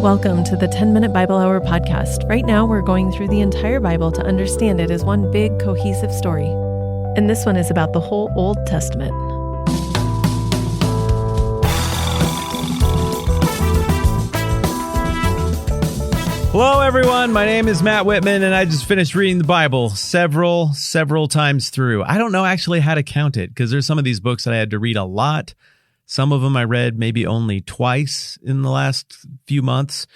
Welcome to the 10-Minute Bible Hour podcast. Right now, we're going through the entire Bible to understand it as one big, cohesive story. And this one is about the whole Old Testament. Hello, everyone. My name is Matt Whitman, and I just finished reading the Bible several times through. I don't know actually how to count it, because there's some of these books that I had to read a lot. Some of them I read maybe only twice in the last few months.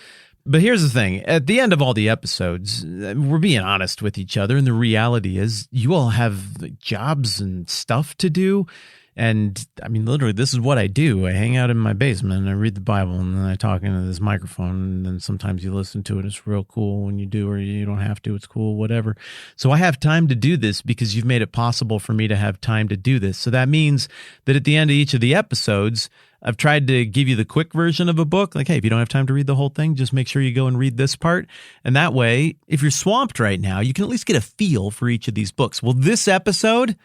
But here's the thing. At the end of all the episodes, we're being honest with each other, and the reality is you all have jobs and stuff to do. And I mean, literally, this is what I do. I hang out in my basement and I read the Bible and then I talk into this microphone, and then sometimes you listen to it. It's real cool when you do, or you don't have to. It's cool, whatever. So I have time to do this because you've made it possible for me to have time to do this. So that means that at the end of each of the episodes, I've tried to give you the quick version of a book. Like, hey, if you don't have time to read the whole thing, just make sure you go and read this part. And that way, if you're swamped right now, you can at least get a feel for each of these books. Well, this episode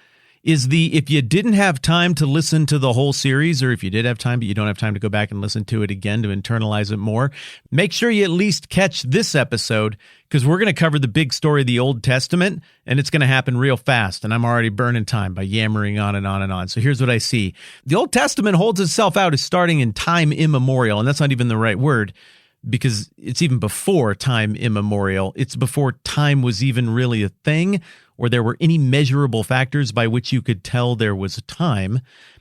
is if you didn't have time to listen to the whole series, or if you did have time but you don't have time to go back and listen to it again to internalize it more, make sure you at least catch this episode, because we're going to cover the big story of the Old Testament, and it's going to happen real fast, and I'm already burning time by yammering on and on and on. So here's what I see. The Old Testament holds itself out as starting in time immemorial, and that's not even the right word, because it's even before time immemorial. It's before time was even really a thing, or there were any measurable factors by which you could tell there was a time.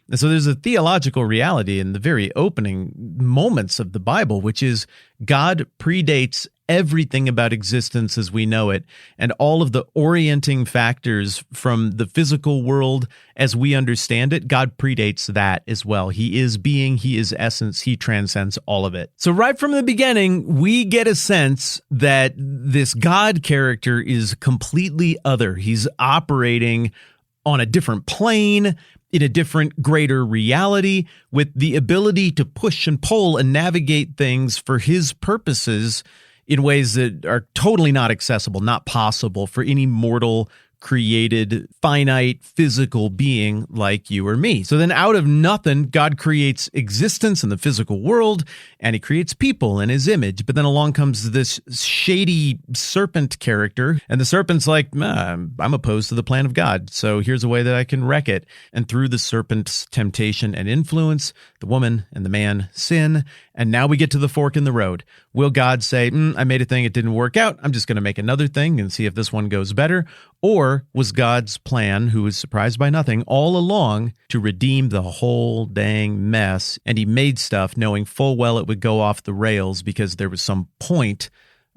And so there's a theological reality in the very opening moments of the Bible, which is God predates everything about existence as we know it, and all of the orienting factors from the physical world as we understand it, God predates that as well. He is being, he is essence, he transcends all of it. So right from the beginning, we get a sense that this God character is completely other. He's operating on a different plane, in a different, greater reality, with the ability to push and pull and navigate things for his purposes in ways that are totally not accessible, not possible for any mortal, created, finite, physical being like you or me. So then out of nothing, God creates existence in the physical world, and he creates people in his image. But then along comes this shady serpent character, and the serpent's like, I'm opposed to the plan of God, so here's a way that I can wreck it. And through the serpent's temptation and influence, the woman and the man sin, and now we get to the fork in the road. Will God say, I made a thing, it didn't work out, I'm just going to make another thing and see if this one goes better? Or was God's plan, who was surprised by nothing, all along to redeem the whole dang mess, and he made stuff knowing full well it would go off the rails because there was some point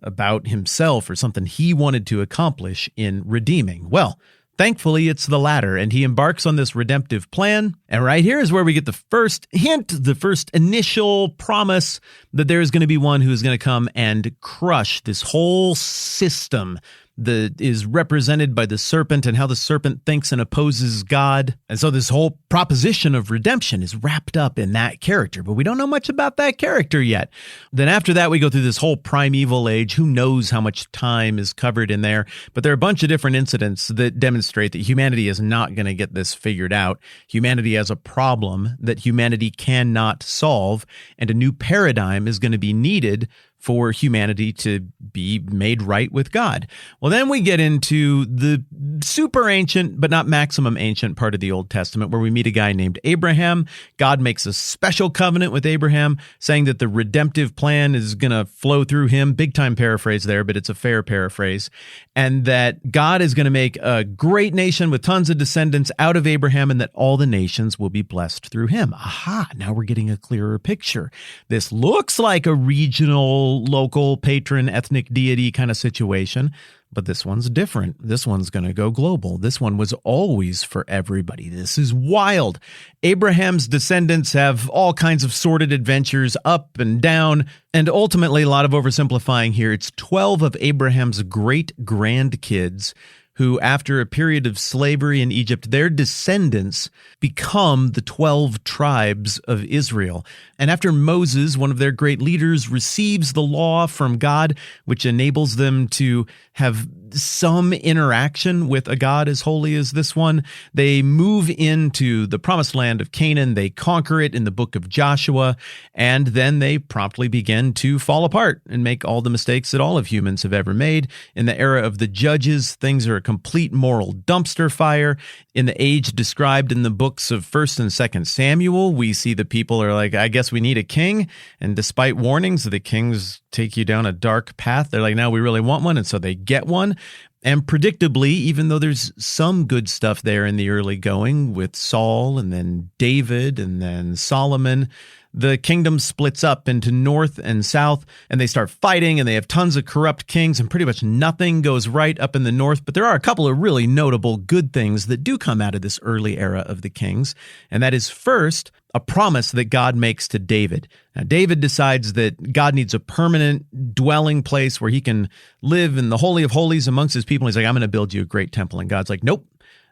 about himself or something he wanted to accomplish in redeeming? Well, thankfully, it's the latter, and he embarks on this redemptive plan. And right here is where we get the first hint, the first initial promise that there is going to be one who is going to come and crush this whole system that is represented by the serpent and how the serpent thinks and opposes God. And so this whole proposition of redemption is wrapped up in that character, but we don't know much about that character yet. Then after that, we go through this whole primeval age. Who knows how much time is covered in there, but there are a bunch of different incidents that demonstrate that humanity is not going to get this figured out. Humanity has a problem that humanity cannot solve, and a new paradigm is going to be needed for humanity to be made right with God. Well, then we get into the super ancient, but not maximum ancient part of the Old Testament, where we meet a guy named Abraham. God makes a special covenant with Abraham, saying that the redemptive plan is going to flow through him. Big time paraphrase there, but it's a fair paraphrase. And that God is going to make a great nation with tons of descendants out of Abraham, and that all the nations will be blessed through him. Aha, now we're getting a clearer picture. This looks like a regional, local, patron, ethnic deity kind of situation, but this one's different. This one's going to go global. This one was always for everybody. This is wild. Abraham's descendants have all kinds of sordid adventures up and down, and ultimately, a lot of oversimplifying here, it's 12 of Abraham's great-grandkids who, after a period of slavery in Egypt, their descendants become the 12 tribes of Israel. And after Moses, one of their great leaders, receives the law from God, which enables them to have some interaction with a God as holy as this one, they move into the promised land of Canaan. They conquer it in the book of Joshua, and then they promptly begin to fall apart and make all the mistakes that all of humans have ever made. In the era of the Judges, things are a complete moral dumpster fire. In the age described in the books of 1st and 2nd Samuel, we see the people are like, I guess we need a king. And despite warnings, the kings take you down a dark path. They're like, now we really want one. And so they get one. And predictably, even though there's some good stuff there in the early going with Saul and then David and then Solomon, the kingdom splits up into north and south, and they start fighting, and they have tons of corrupt kings, and pretty much nothing goes right up in the north. But there are a couple of really notable good things that do come out of this early era of the kings, and that is first, a promise that God makes to David. Now, David decides that God needs a permanent dwelling place where he can live in the Holy of Holies amongst his people. He's like, I'm going to build you a great temple. And God's like, nope.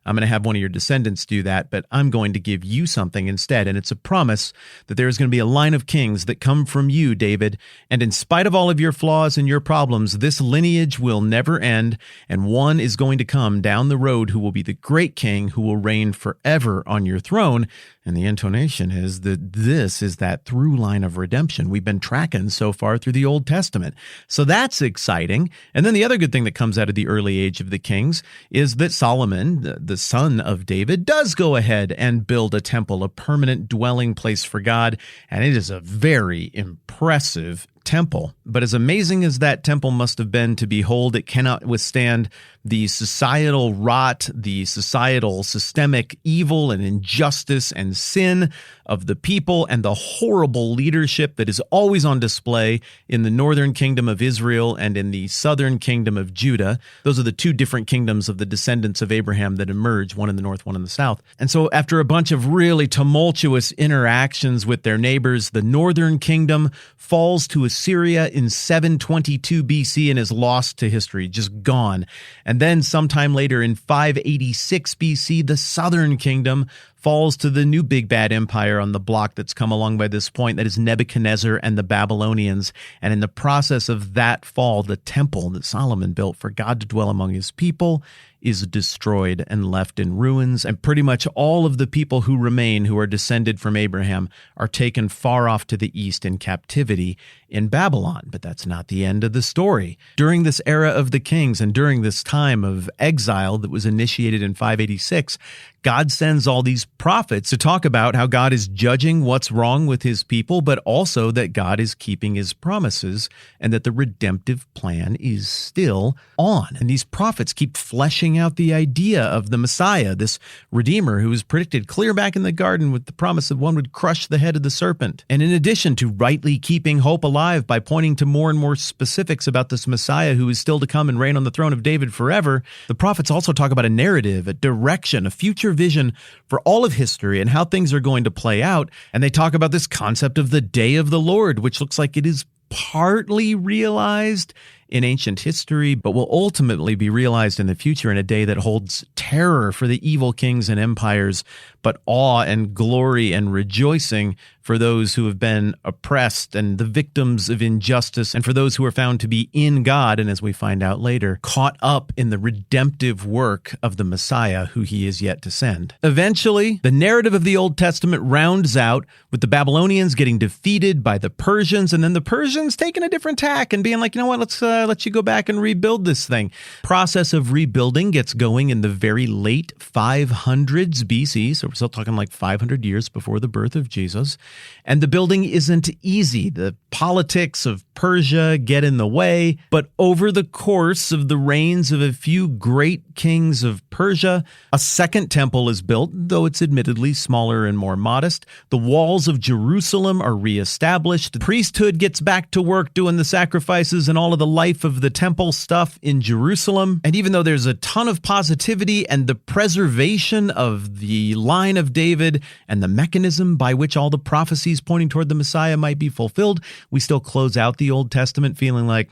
I'm going to have one of your descendants do that, but I'm going to give you something instead. And it's a promise that there is going to be a line of kings that come from you, David. And in spite of all of your flaws and your problems, this lineage will never end. And one is going to come down the road who will be the great king who will reign forever on your throne. And the intonation is that this is that through line of redemption we've been tracking so far through the Old Testament. So that's exciting. And then the other good thing that comes out of the early age of the kings is that Solomon, the son of David, does go ahead and build a temple, a permanent dwelling place for God. And it is a very impressive temple. But as amazing as that temple must have been to behold, it cannot withstand the societal rot, the societal systemic evil and injustice and sin of the people, and the horrible leadership that is always on display in the northern kingdom of Israel and in the southern kingdom of Judah. Those are the two different kingdoms of the descendants of Abraham that emerge, one in the north, one in the south. And so after a bunch of really tumultuous interactions with their neighbors, the northern kingdom falls to Assyria in 722 BC and is lost to history, just gone. And then sometime later in 586 BC, the southern kingdom falls to the new big bad empire on the block that's come along by this point, that is Nebuchadnezzar and the Babylonians. And in the process of that fall, the temple that Solomon built for God to dwell among his people is destroyed and left in ruins. And pretty much all of the people who remain, who are descended from Abraham, are taken far off to the east in captivity in Babylon. But that's not the end of the story. During this era of the kings and during this time of exile that was initiated in 586, God sends all these prophets to talk about how God is judging what's wrong with his people, but also that God is keeping his promises and that the redemptive plan is still on. And these prophets keep fleshing out the idea of the Messiah, this Redeemer who was predicted clear back in the garden with the promise that one would crush the head of the serpent. And in addition to rightly keeping hope alive by pointing to more and more specifics about this Messiah who is still to come and reign on the throne of David forever, the prophets also talk about a narrative, a direction, a future vision for all of history and how things are going to play out. And they talk about this concept of the day of the Lord, which looks like it is partly realized in ancient history, but will ultimately be realized in the future in a day that holds terror for the evil kings and empires, but awe and glory and rejoicing for those who have been oppressed and the victims of injustice, and for those who are found to be in God, and as we find out later, caught up in the redemptive work of the Messiah who he is yet to send. Eventually, the narrative of the Old Testament rounds out with the Babylonians getting defeated by the Persians, and then the Persians taking a different tack and being like, you know what, let's let you go back and rebuild this thing. Process of rebuilding gets going in the very late 500s BC, so we're still talking like 500 years before the birth of Jesus. And the building isn't easy. The politics of Persia get in the way, but over the course of the reigns of a few great kings of Persia, a second temple is built, though it's admittedly smaller and more modest. The walls of Jerusalem are reestablished. The priesthood gets back to work doing the sacrifices and all of the life of the temple stuff in Jerusalem. And even though there's a ton of positivity and the preservation of the line of David and the mechanism by which all the prophecies pointing toward the Messiah might be fulfilled, we still close out the Old Testament feeling like,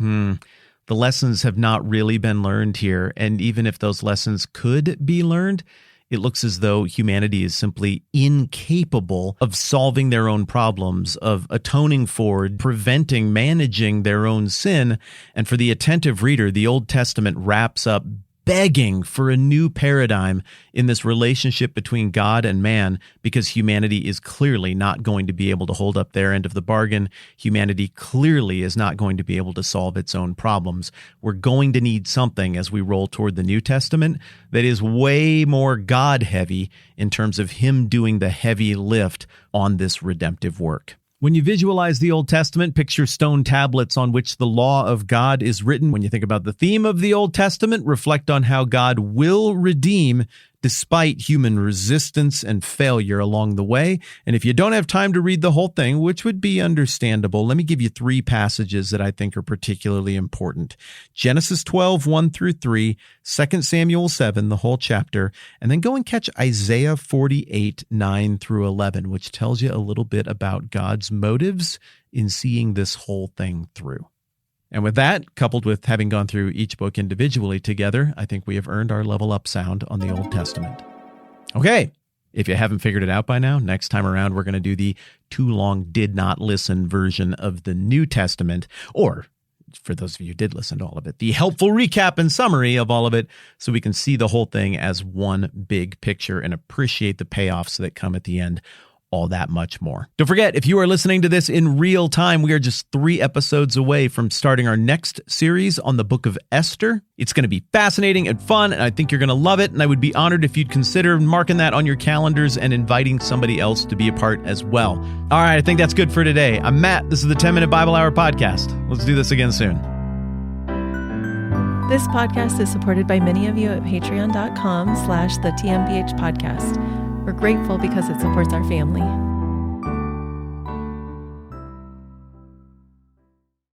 The lessons have not really been learned here, and even if those lessons could be learned, it looks as though humanity is simply incapable of solving their own problems, of atoning for, preventing, managing their own sin. And for the attentive reader, the Old Testament wraps up begging for a new paradigm in this relationship between God and man, because humanity is clearly not going to be able to hold up their end of the bargain. Humanity clearly is not going to be able to solve its own problems. We're going to need something as we roll toward the New Testament that is way more God-heavy in terms of Him doing the heavy lift on this redemptive work. When you visualize the Old Testament, picture stone tablets on which the law of God is written. When you think about the theme of the Old Testament, reflect on how God will redeem despite human resistance and failure along the way. And if you don't have time to read the whole thing, which would be understandable, let me give you 3 passages that I think are particularly important. Genesis 12, 1 through 3, 2 Samuel 7, the whole chapter, and then go and catch Isaiah 48, 9 through 11, which tells you a little bit about God's motives in seeing this whole thing through. And with that, coupled with having gone through each book individually together, I think we have earned our level up sound on the Old Testament. Okay, if you haven't figured it out by now, next time around we're going to do the too long did not listen version of the New Testament, or for those of you who did listen to all of it, the helpful recap and summary of all of it, so we can see the whole thing as one big picture and appreciate the payoffs that come at the end all that much more. Don't forget, if you are listening to this in real time, we are just 3 episodes away from starting our next series on the book of Esther. It's going to be fascinating and fun, and I think you're going to love it, and I would be honored if you'd consider marking that on your calendars and inviting somebody else to be a part as well. All right, I think that's good for today. I'm Matt. This is the 10-Minute Bible Hour Podcast. Let's do this again soon. This podcast is supported by many of you at patreon.com/the TMBH podcast. We're grateful because it supports our family.